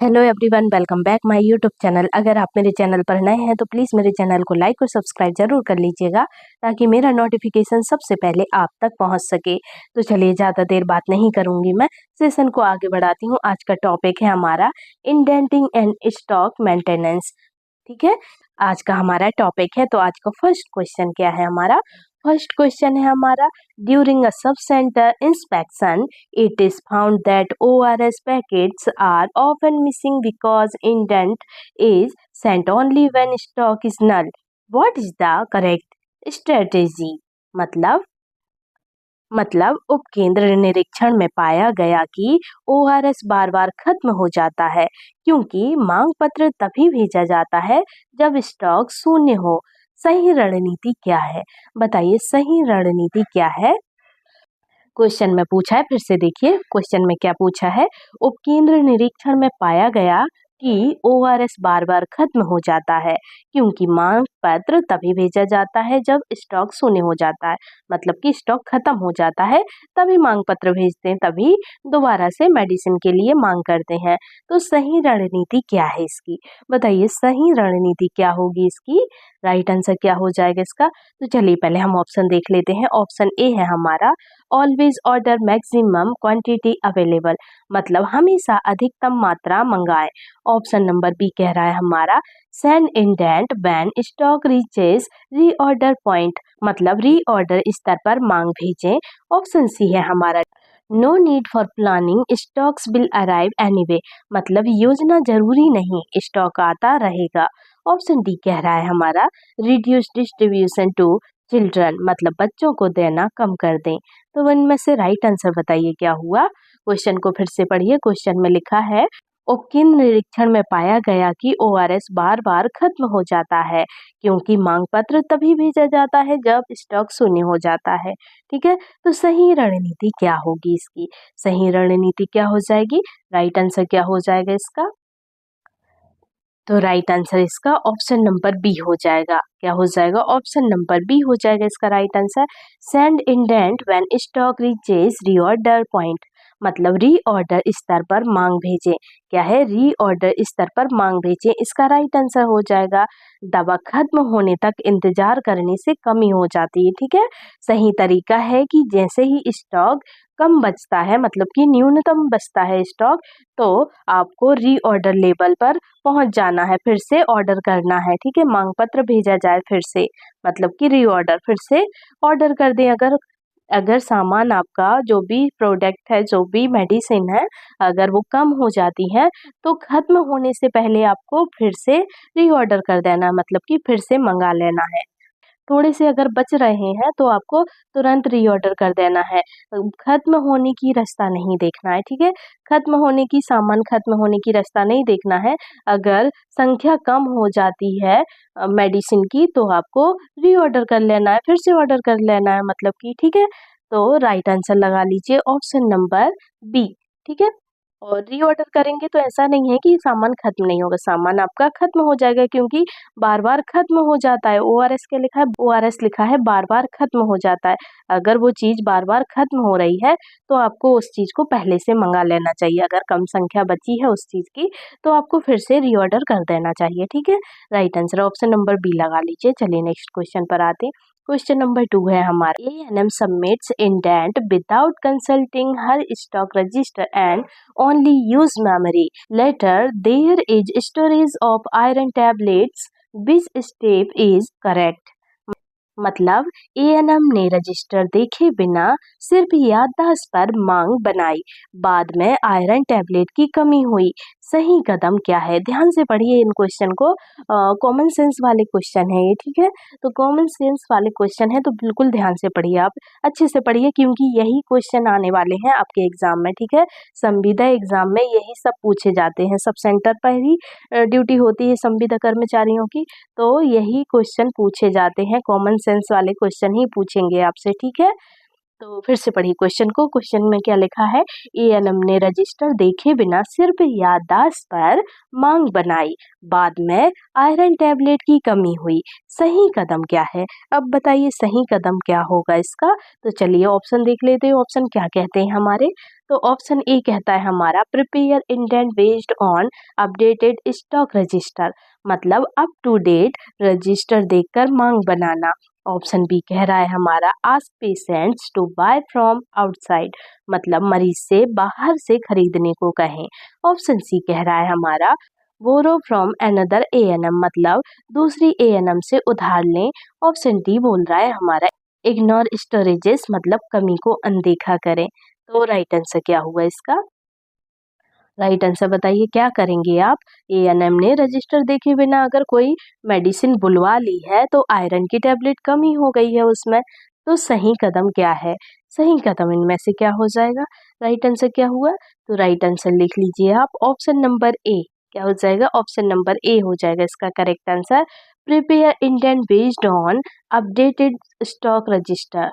Hello everyone, welcome back my YouTube channel. अगर आप मेरे चैनल पर नए हैं तो प्लीज़ मेरे चैनल को लाइक और सब्सक्राइब ज़रूर कर लीजिएगा ताकि मेरा नोटिफिकेशन सबसे पहले आप तक पहुंच सके। तो चलिए, ज़्यादा देर बात नहीं करूंगी, मैं सेशन को आगे बढ़ाती हूं। आज का टॉपिक है हमारा इंडेंटिंग एंड स्टॉक मेंटेनेंस। ठीक है, आज का हमारा टॉपिक है। तो आज का फर्स्ट क्वेश्चन क्या है हमारा? फर्स्ट क्वेश्चन है हमारा, during a sub centre inspection it is found that ORS packets are often missing because indent is sent only when stock is null. What is the correct strategy? मतलब उपकेंद्र निरीक्षण में पाया गया कि ORS बार बार खत्म हो जाता है क्योंकि मांग पत्र तभी भेजा जाता है जब स्टॉक शून्य हो। सही रणनीति क्या है? बताइए, सही रणनीति क्या है? क्वेश्चन में पूछा है, फिर से देखिए क्वेश्चन में क्या पूछा है। उपकेंद्र निरीक्षण में पाया गया कि ORS बार बार खत्म हो जाता है क्योंकि मांग पत्र तभी भेजा जाता है जब स्टॉक शून्य हो जाता है। मतलब कि स्टॉक खत्म हो जाता है तभी मांग पत्र भेजते हैं, तभी दोबारा से मेडिसिन के लिए मांग करते हैं। तो सही रणनीति क्या है इसकी? बताइए, सही रणनीति क्या होगी इसकी? राइट आंसर क्या हो जाएगा इसका? तो चलिए पहले हम ऑप्शन देख लेते हैं। ऑप्शन ए है हमारा, always order maximum quantity available, मतलब हमेशा अधिकतम मात्रा मंगाएं। ऑप्शन नंबर बी कह रहा है हमारा, send indent when stock reaches reorder point, मतलब रीऑर्डर स्तर पर मांग भेजें। ऑप्शन सी है हमारा, no need for planning stocks will arrive anyway, मतलब योजना जरूरी नहीं, स्टॉक आता रहेगा। ऑप्शन डी कह रहा है हमारा, रिड्यूस डिस्ट्रीब्यूशन टू चिल्ड्रन, मतलब बच्चों को देना कम कर दें। तो इनमें से राइट आंसर बताइए क्या हुआ? क्वेश्चन को फिर से पढ़िए। क्वेश्चन में लिखा है, उपकेंद्र निरीक्षण में पाया गया कि ORS बार बार खत्म हो जाता है क्योंकि मांग पत्र तभी भेजा जाता है जब स्टॉक शून्य हो जाता है। ठीक है, तो सही रणनीति क्या होगी इसकी? सही रणनीति क्या हो जाएगी? राइट आंसर क्या हो जाएगा इसका? तो राइट आंसर इसका ऑप्शन नंबर बी हो जाएगा। क्या हो जाएगा? ऑप्शन नंबर बी हो जाएगा इसका right answer. Send indent when stock reaches reorder point, मतलब रीऑर्डर स्तर पर मांग भेजें। क्या है? रीऑर्डर स्तर पर मांग भेजें, इसका राइट आंसर हो जाएगा। दवा खत्म होने तक इंतजार करने से कमी हो जाती है। ठीक है, सही तरीका है कि जैसे ही स्टॉक कम बचता है, मतलब कि न्यूनतम बचता है स्टॉक, तो आपको रीऑर्डर लेवल पर पहुंच जाना है, फिर से ऑर्डर करना है। ठीक है, मांग पत्र भेजा जाए फिर से, मतलब कि रीऑर्डर, फिर से ऑर्डर कर दें। अगर अगर सामान आपका जो भी प्रोडक्ट है, जो भी मेडिसिन है, अगर वो कम हो जाती है तो खत्म होने से पहले आपको फिर से रीऑर्डर कर देना, मतलब कि फिर से मंगा लेना है। थोड़े से अगर बच रहे हैं तो आपको तुरंत रीऑर्डर कर देना है। खत्म होने की रास्ता नहीं देखना है। ठीक है, खत्म होने की, सामान खत्म होने की रास्ता नहीं देखना है। अगर संख्या कम हो जाती है मेडिसिन की, तो आपको रीऑर्डर कर लेना है, फिर से ऑर्डर कर लेना है, मतलब कि ठीक है। तो राइट आंसर लगा लीजिए ऑप्शन नंबर बी। ठीक है, और रीऑर्डर करेंगे तो ऐसा नहीं है कि सामान खत्म नहीं होगा, सामान आपका खत्म हो जाएगा क्योंकि बार बार खत्म हो जाता है। ORS क्या लिखा है? ORS लिखा है बार बार खत्म हो जाता है। अगर वो चीज़ बार बार खत्म हो रही है तो आपको उस चीज़ को पहले से मंगा लेना चाहिए। अगर कम संख्या बची है उस चीज़ की तो आपको फिर से रीऑर्डर कर देना चाहिए। ठीक है, right answer option number B लगा लीजिए। चलिए नेक्स्ट क्वेश्चन पर आते हैं। क्वेश्चन नंबर 2 है हमारा, ANM submits indent without consulting her stock register and only use memory. Later, there is storage of iron tablets. Which step is correct? मतलब ANM ने रजिस्टर देखे बिना सिर्फ याददाश्त पर मांग बनाई, बाद में आयरन टैबलेट की कमी हुई। सही कदम क्या है? ध्यान से पढ़िए इन क्वेश्चन को, कॉमन सेंस वाले क्वेश्चन है ये। ठीक है, तो कॉमन सेंस वाले क्वेश्चन है तो बिल्कुल ध्यान से पढ़िए, आप अच्छे से पढ़िए क्योंकि यही क्वेश्चन आने वाले हैं आपके एग्जाम में। ठीक है, संविदा एग्जाम में यही सब पूछे जाते हैं। सब सेंटर पर ही ड्यूटी होती है संविदा कर्मचारियों की, तो यही क्वेश्चन पूछे जाते हैं, कॉमन सेंस वाले क्वेश्चन ही पूछेंगे आपसे। ठीक है, तो फिर से पढ़िए क्वेश्चन को। क्वेश्चन में क्या लिखा है? एएनएम ने रजिस्टर देखे बिना सिर्फ याददाश्त पर मांग बनाई, बाद में आयरन टैबलेट की कमी हुई, सही कदम क्या है? अब बताइए सही कदम क्या होगा इसका। तो चलिए ऑप्शन देख लेते हैं, ऑप्शन क्या कहते हैं हमारे। तो ऑप्शन ए कहता है हमारा prepare indent based on updated stock register, मतलब अप टू डेट रजिस्टर देखकर मांग बनाना। ऑप्शन बी कह रहा है हमारा ask patients to buy from outside, मतलब मरीज से बाहर से खरीदने को कहें। ऑप्शन सी कह रहा है हमारा बोरो फ्रॉम अनदर एएनएम, मतलब दूसरी एएनएम से उधार लें। ऑप्शन डी बोल रहा है हमारा इग्नोर स्टोरेजेस, मतलब कमी को अनदेखा करें। तो राइट आंसर क्या हुआ इसका? राइट आंसर बताइए क्या करेंगे आप। एएनएम ने रजिस्टर देखे बिना अगर कोई मेडिसिन बुलवा ली है तो आयरन की टैबलेट कमी हो गई है उसमें, तो सही कदम क्या है? सही कदम इनमें से क्या हो जाएगा? राइट आंसर क्या हुआ? तो राइट आंसर लिख लीजिए आप, ऑप्शन नंबर ए। क्या हो जाएगा? ऑप्शन नंबर ए हो जाएगा इसका correct answer. Prepare indent based on updated stock register.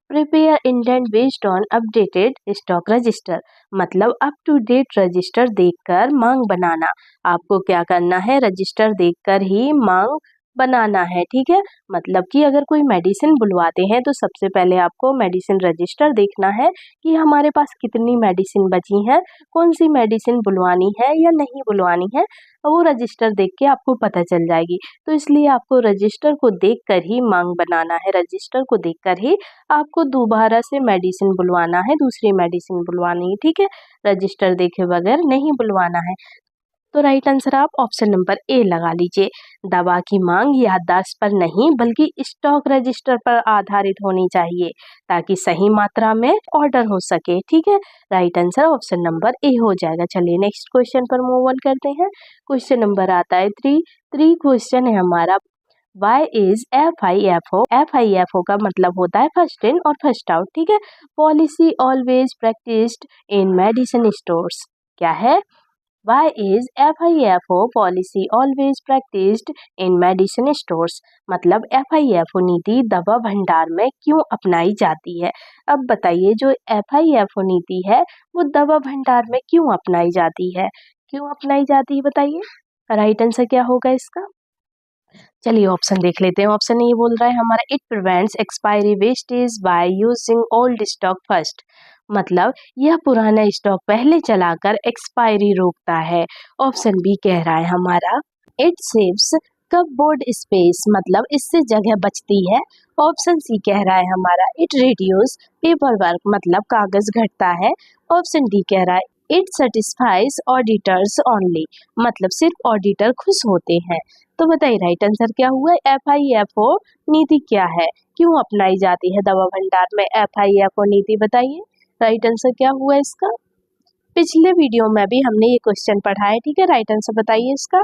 Prepare indent based on updated stock register, मतलब अप टू डेट रजिस्टर देखकर मांग बनाना। आपको क्या करना है? रजिस्टर देखकर ही मांग बनाना है, ठीक है। मतलब कि अगर कोई मेडिसिन बुलवाते हैं तो सबसे पहले आपको मेडिसिन रजिस्टर देखना है कि हमारे पास कितनी मेडिसिन बची है, कौन सी मेडिसिन बुलवानी है या नहीं बुलवानी है, वो रजिस्टर देख के आपको पता चल जाएगी। तो इसलिए आपको रजिस्टर को देखकर ही मांग बनाना है, रजिस्टर को देखकर ही आपको दोबारा से मेडिसिन बुलवाना है, दूसरी मेडिसिन बुलवानी है, ठीक है। रजिस्टर देखे बगैर नहीं बुलवाना है। तो राइट आंसर आप ऑप्शन नंबर ए लगा लीजिए। दवा की मांग याददाश्त पर नहीं बल्कि स्टॉक रजिस्टर पर आधारित होनी चाहिए ताकि सही मात्रा में ऑर्डर हो सके, ठीक है। Right answer option number A हो जाएगा। चलिए नेक्स्ट क्वेश्चन पर मूव ऑन करते हैं। क्वेश्चन नंबर आता है 3 क्वेश्चन है हमारा। Y is FIFO? FIFO का मतलब होता है फर्स्ट इन और फर्स्ट आउट, ठीक है। Policy always practised in medicine stores, क्या है? Why is FIFO policy always practiced in medicine stores? मतलब FIFO नीति दवा भंडार में क्यों अपनाई जाती है? अब बताइए जो FIFO नीति है वो दवा भंडार में क्यों अपनाई जाती है? क्यों अपनाई जाती है बताइए। राइट आंसर क्या होगा इसका? चलिए ऑप्शन देख लेते हैं। ऑप्शन ए बोल रहा है हमारा it prevents expiry wastage by using old stock first, मतलब यह पुराना स्टॉक पहले चलाकर एक्सपायरी रोकता है। ऑप्शन बी कह रहा है हमारा इट सेव्स कपबोर्ड स्पेस, मतलब इससे जगह बचती है। ऑप्शन सी कह रहा है हमारा इट रिड्यूस पेपर वर्क, मतलब कागज घटता है। ऑप्शन डी कह रहा है इट सेटिस्फाइज ऑडिटर्स ओनली, मतलब सिर्फ ऑडिटर खुश होते हैं। तो बताइए राइट आंसर क्या हुआ? FIFO नीति क्या है, क्यों अपनाई जाती है दवा भंडार में FIFO नीति? बताइए राइट आंसर क्या हुआ इसका। पिछले वीडियो में भी हमने ये क्वेश्चन पढ़ा है, ठीक है। राइट आंसर बताइए इसका।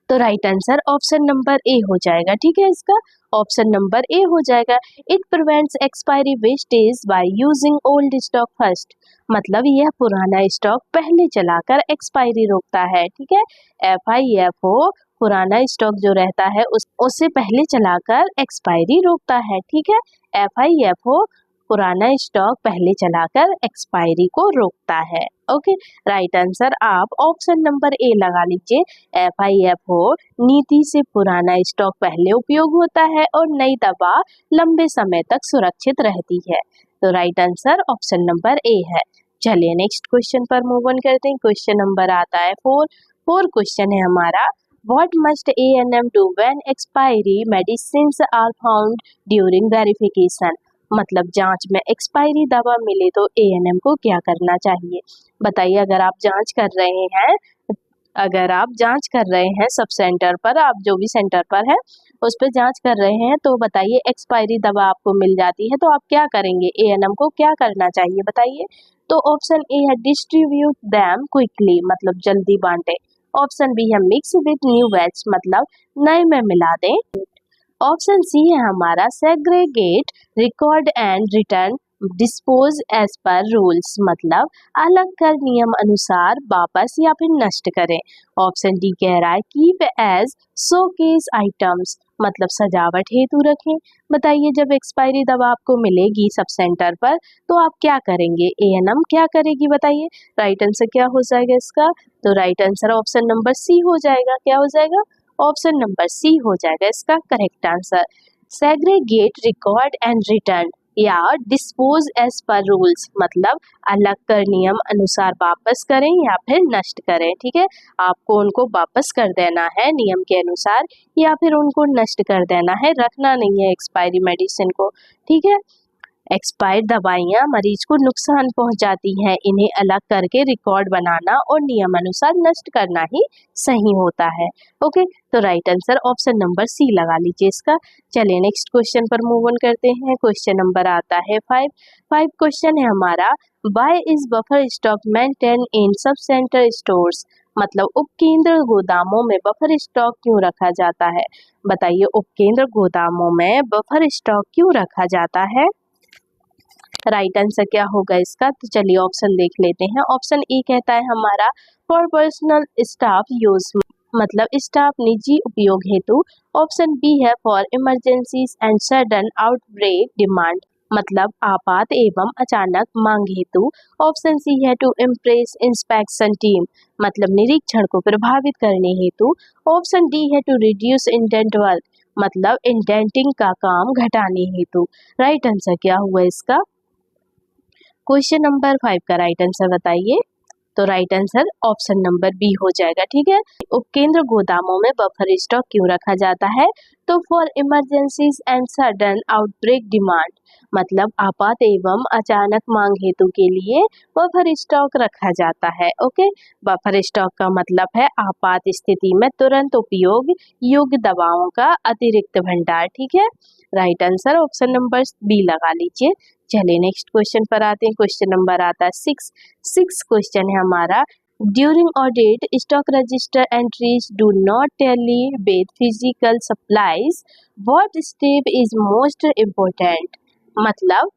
तो right answer option number A हो जाएगा, ठीक है। इसका ऑप्शन नंबर ए हो जाएगा। It prevents expiry wastage by using old stock first, मतलब यह पुराना स्टॉक पहले चलाकर एक्सपायरी रोकता है, ठीक है। FIFO पुराना स्टॉक जो रहता है उससे पहले चलाकर एक्सपायरी रोकता है, ठीक है। FIFO पुराना स्टॉक पहले चलाकर एक्सपायरी को रोकता है। ओके, राइट आंसर आप ऑप्शन नंबर ए लगा लीजिए। FIFO नीति से पुराना स्टॉक पहले उपयोग होता है और नई दवा लंबे समय तक सुरक्षित रहती है। तो right answer option number A है। चलिए नेक्स्ट क्वेश्चन पर मूव ऑन करते हैं। क्वेश्चन नंबर आता है 4 क्वेश्चन है हमारा। What must ANM do when expiry medicines are found during verification? मतलब जांच में एक्सपायरी दवा मिले तो ANM को क्या करना चाहिए? बताइए अगर आप जांच कर रहे हैं सब सेंटर पर, आप जो भी सेंटर पर है उस पर जांच कर रहे हैं, तो बताइए एक्सपायरी दवा आपको मिल जाती है तो आप क्या करेंगे? ANM को क्या करना चाहिए बताइए। तो ऑप्शन ए है डिस्ट्रीब्यूट दैम क्विकली, मतलब जल्दी बांटे। ऑप्शन बी है मिक्स विद न्यू बैच, मतलब नए में मिला दें। ऑप्शन सी है हमारा segregate record and return, dispose as per rules मतलब अलग कर नियम अनुसार वापस या फिर नष्ट करें। ऑप्शन डी कह रहा है कीप एज शोकेस आइटम्स मतलब सजावट हेतु रखें। बताइए जब एक्सपायरी दवा आपको मिलेगी सब सेंटर पर तो आप क्या करेंगे? एएनएम क्या करेगी बताइए? राइट आंसर क्या हो जाएगा इसका? तो right answer option number C हो जाएगा। क्या हो जाएगा? ऑप्शन नंबर सी हो जाएगा इसका correct answer. Segregate record and return या डिस्पोज एज पर रूल्स मतलब अलग कर नियम अनुसार वापस करें या फिर नष्ट करें। ठीक है, आपको उनको वापस कर देना है नियम के अनुसार या फिर उनको नष्ट कर देना है, रखना नहीं है एक्सपायरी मेडिसिन को। ठीक है, एक्सपायर्ड दवाइयाँ मरीज को नुकसान पहुंचाती हैं, इन्हें अलग करके रिकॉर्ड बनाना और नियम अनुसार नष्ट करना ही सही होता है। ओके, तो right answer option number C लगा लीजिए इसका। चलिए नेक्स्ट क्वेश्चन पर मूव ऑन करते हैं। क्वेश्चन नंबर आता है 5 क्वेश्चन है हमारा, why is buffer stock maintain in sub centre stores मतलब उपकेंद्र गोदामों में बफर स्टॉक क्यों रखा जाता है? बताइए उपकेंद्र गोदामों में बफर स्टॉक क्यों रखा जाता है? राइट आंसर क्या होगा इसका? तो चलिए ऑप्शन देख लेते हैं। ऑप्शन ए कहता है हमारा फॉर पर्सनल स्टाफ यूज मतलब स्टाफ निजी उपयोग हेतु। ऑप्शन बी है for emergencies and sudden outbreak demand मतलब आपात एवं अचानक मांग हेतु। ऑप्शन सी है टू इम्प्रेस इंस्पेक्शन टीम मतलब निरीक्षण को प्रभावित करने हेतु। ऑप्शन डी है टू रिड्यूस इंडेंट वर्क मतलब इंडेंटिंग का काम घटाने हेतु। राइट आंसर क्या हुआ इसका? क्वेश्चन नंबर 5 का राइट आंसर बताइए। तो right answer option number B हो जाएगा। ठीक है, उपकेंद्र गोदामों में बफर स्टॉक क्यों रखा जाता है? तो for emergencies and sudden outbreak demand मतलब आपात एवं अचानक मांग हेतु के लिए बफर स्टॉक रखा जाता है। ओके, बफर स्टॉक का मतलब है आपात स्थिति में तुरंत उपयोग योग्य दवाओं का अतिरिक्त भंडार। ठीक है, right answer option number B लगा लीजिए। चलिए नेक्स्ट क्वेश्चन पर आते हैं। क्वेश्चन नंबर आता है 6 क्वेश्चन है हमारा, during audit stock register entries do not tally with physical supplies what step is most important मतलब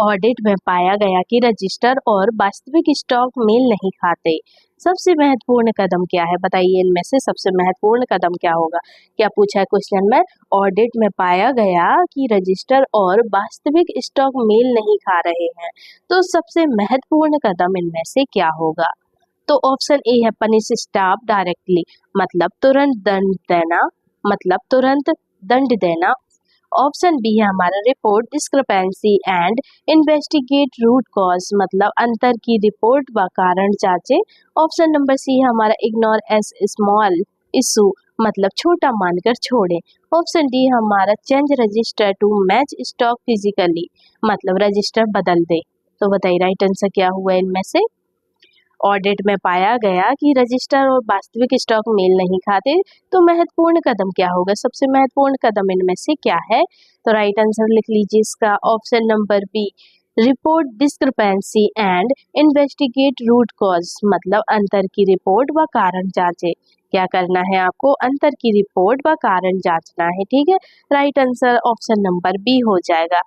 ऑडिट में पाया गया कि रजिस्टर और वास्तविक स्टॉक मेल नहीं खाते। सबसे महत्वपूर्ण कदम क्या है? बताइए इनमें से सबसे महत्वपूर्ण कदम क्या होगा? क्या पूछा है क्वेश्चन में? ऑडिट में पाया गया कि रजिस्टर और वास्तविक स्टॉक मेल नहीं खा रहे हैं, तो सबसे महत्वपूर्ण कदम इनमें से क्या होगा? तो ऑप्शन ए है पनिश स्टाफ डायरेक्टली मतलब तुरंत दंड देना। ऑप्शन बी है हमारा report discrepancy and investigate root cause मतलब अंतर की रिपोर्ट व कारण जांचे। ऑप्शन नंबर सी है हमारा इग्नोर एस स्मॉल इशू मतलब छोटा मानकर छोड़े। ऑप्शन डी है हमारा change register to match stock physically मतलब रजिस्टर बदल दे। तो बताइए राइट आंसर क्या हुआ इनमें से? ऑडिट में पाया गया कि रजिस्टर और वास्तविक स्टॉक मेल नहीं खाते, तो महत्वपूर्ण कदम क्या होगा? सबसे महत्वपूर्ण कदम इनमें से क्या है? तो राइट आंसर लिख लीजिए इसका option number B report discrepancy and investigate root cause मतलब अंतर की रिपोर्ट व कारण जांचे। क्या करना है आपको? अंतर की रिपोर्ट व कारण जांचना है। ठीक है, right answer option number B हो जाएगा।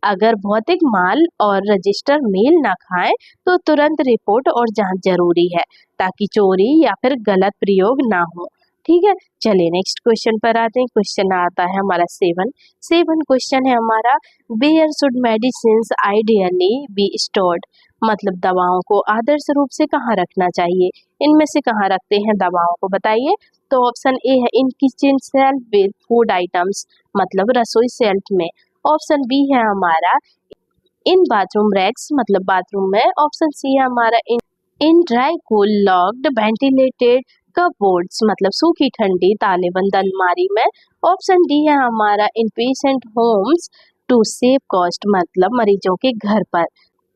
अगर भौतिक माल और रजिस्टर मेल ना खाएं तो तुरंत रिपोर्ट और जांच जरूरी है ताकि चोरी या फिर गलत प्रयोग ना हो। ठीक है, चलिए नेक्स्ट क्वेश्चन पर आते हैं। क्वेश्चन आता है हमारा 7 क्वेश्चन है हमारा, where should medicines ideally be stored मतलब दवाओं को आदर्श रूप से कहाँ रखना चाहिए? इनमें से कहाँ रखते हैं दवाओं को बताइए? तो ऑप्शन ए है in kitchen shelf with food items मतलब रसोई शेल्फ में। ऑप्शन बी है हमारा इन बाथरूम रैक्स मतलब बाथरूम में। ऑप्शन सी है हमारा in dry cool locked ventilated cupboards मतलब सूखी ठंडी तालेबंद अलमारी में। ऑप्शन डी है हमारा in patient homes to save cost मतलब मरीजों के घर पर।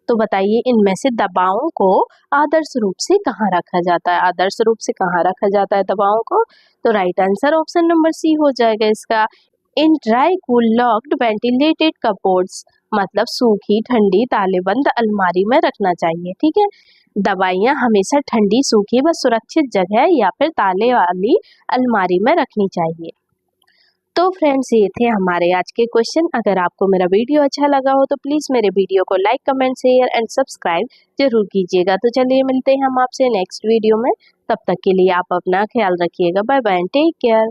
तो बताइए इनमें से दवाओं को आदर्श रूप से कहाँ रखा जाता है? आदर्श रूप से कहाँ रखा जाता है दवाओं को? तो right answer option number C हो जाएगा इसका in dry cool locked ventilated cupboards मतलब सूखी ठंडी तालेबंद अलमारी में रखना चाहिए। ठीक है, दवाइयाँ हमेशा ठंडी सूखी व सुरक्षित जगह या फिर ताले वाली अलमारी में रखनी चाहिए। तो फ्रेंड्स, ये थे हमारे आज के क्वेश्चन। अगर आपको मेरा वीडियो अच्छा लगा हो तो प्लीज़ मेरे वीडियो को like, comment, share and subscribe जरूर कीजिएगा। तो चलिए मिलते हैं हम आपसे नेक्स्ट वीडियो में। तब तक के लिए आप अपना ख्याल रखिएगा। Bye bye and take care.